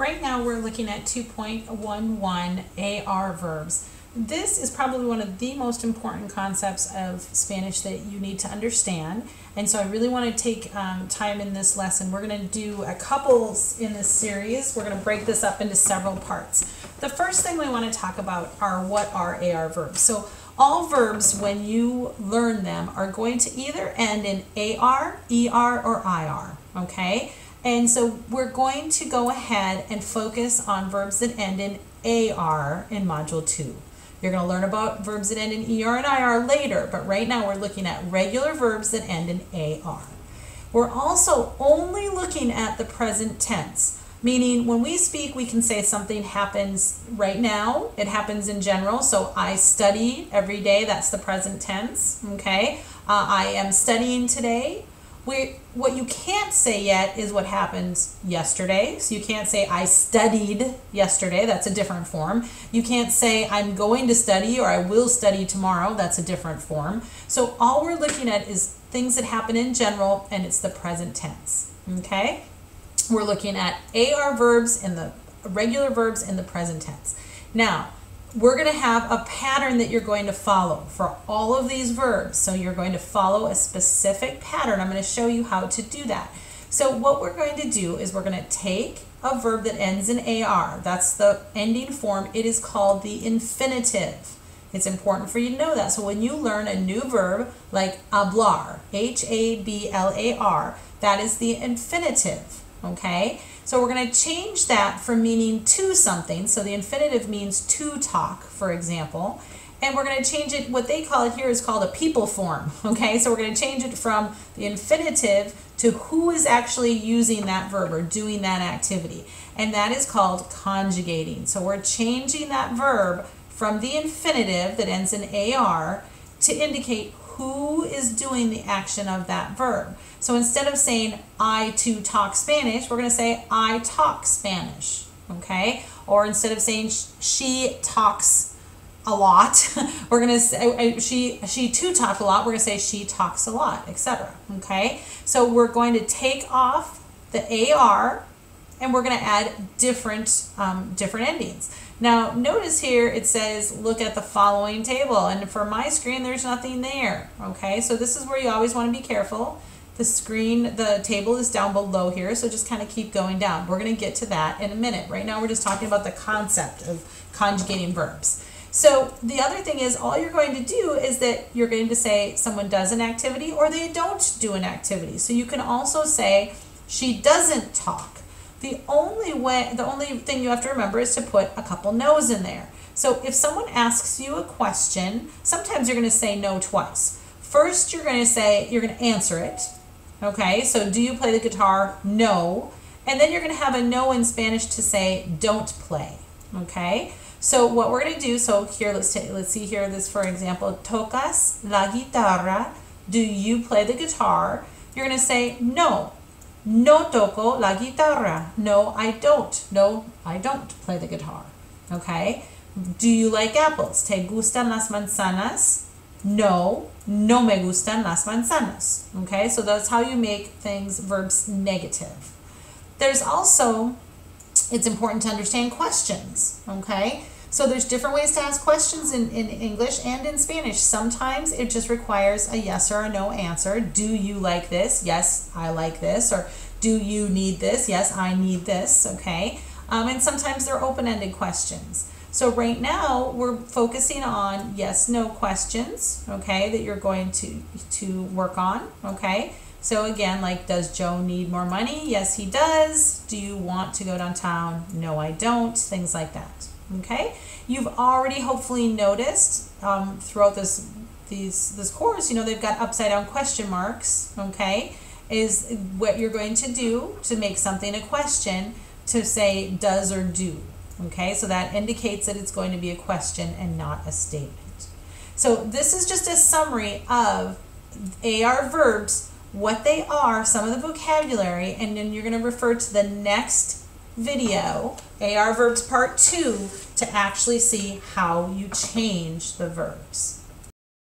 Right now we're looking at 2.11 AR verbs. This is probably one of the most important concepts of Spanish that you need to understand. And so I really want to take time in this lesson. We're going to do a couple in this series. We're going to break this up into several parts. The first thing we want to talk about are what are AR verbs. So all verbs, when you learn them, are going to either end in AR, ER, or IR, okay? And so we're going to go ahead and focus on verbs that end in AR in Module 2. You're going to learn about verbs that end in ER and IR later, but right now we're looking at regular verbs that end in AR. We're also only looking at the present tense, meaning when we speak, we can say something happens right now. It happens in general. So I study every day. That's the present tense. Okay. I am studying today. What you can't say yet is what happened yesterday. So you can't say I studied yesterday. That's a different form. You can't say I'm going to study or I will study tomorrow. That's a different form. So all we're looking at is things that happen in general, and it's the present tense. Okay. We're looking at AR verbs and the regular verbs in the present tense. Now, we're going to have a pattern that you're going to follow for all of these verbs. So you're going to follow a specific pattern. I'm going to show you how to do that. So what we're going to do is we're going to take a verb that ends in AR. That's the ending form. It is called the infinitive. It's important for you to know that. So when you learn a new verb like hablar, H-A-B-L-A-R, that is the infinitive. Okay, so we're going to change that from meaning to something. So the infinitive means to talk, for example, and we're going to change it. What they call it here is called a people form. Okay, so we're going to change it from the infinitive to who is actually using that verb or doing that activity, and that is called conjugating. So we're changing that verb from the infinitive that ends in AR to indicate who is doing the action of that verb. So instead of saying I too talk Spanish, we're going to say I talk Spanish, okay? Or instead of saying she talks a lot, we're going to say she too talk a lot, we're going to say she talks a lot, etc. Okay? So we're going to take off the AR and we're going to add different endings. Now notice here it says look at the following table, and for my screen there's nothing there. Okay, so this is where you always want to be careful. The table is down below here, so just kind of keep going down. We're going to get to that in a minute. Right now we're just talking about the concept of conjugating verbs. So the other thing is all you're going to do is that you're going to say someone does an activity or they don't do an activity. So you can also say she doesn't talk. The only thing you have to remember is to put a couple no's in there. So if someone asks you a question, sometimes you're going to say no twice. First, you're going to answer it. Okay, so do you play the guitar? No. And then you're going to have a no in Spanish to say don't play. Okay, so what we're going to do, so here, let's see here, this for example, tocas la guitarra, do you play the guitar? You're going to say no. No toco la guitarra. No, I don't. No, I don't play the guitar. Okay? Do you like apples? ¿Te gustan las manzanas? No, no me gustan las manzanas. Okay? So that's how you make things, verbs, negative. There's also, it's important to understand questions. Okay? So there's different ways to ask questions in English and in Spanish. Sometimes it just requires a yes or a no answer. Do you like this? Yes, I like this. Or do you need this? Yes, I need this. Okay. And sometimes they're open-ended questions. So right now we're focusing on yes/no questions. Okay, that you're going to work on. Okay. So again, like, does Joe need more money? Yes, he does. Do you want to go downtown? No, I don't. Things like that. Okay, you've already hopefully noticed throughout this course, you know, they've got upside down question marks. Okay, is what you're going to do to make something a question, to say does or do. Okay, so that indicates that it's going to be a question and not a statement. So this is just a summary of AR verbs, what they are, some of the vocabulary, and then you're going to refer to the next video, AR verbs part 2, to actually see how you change the verbs.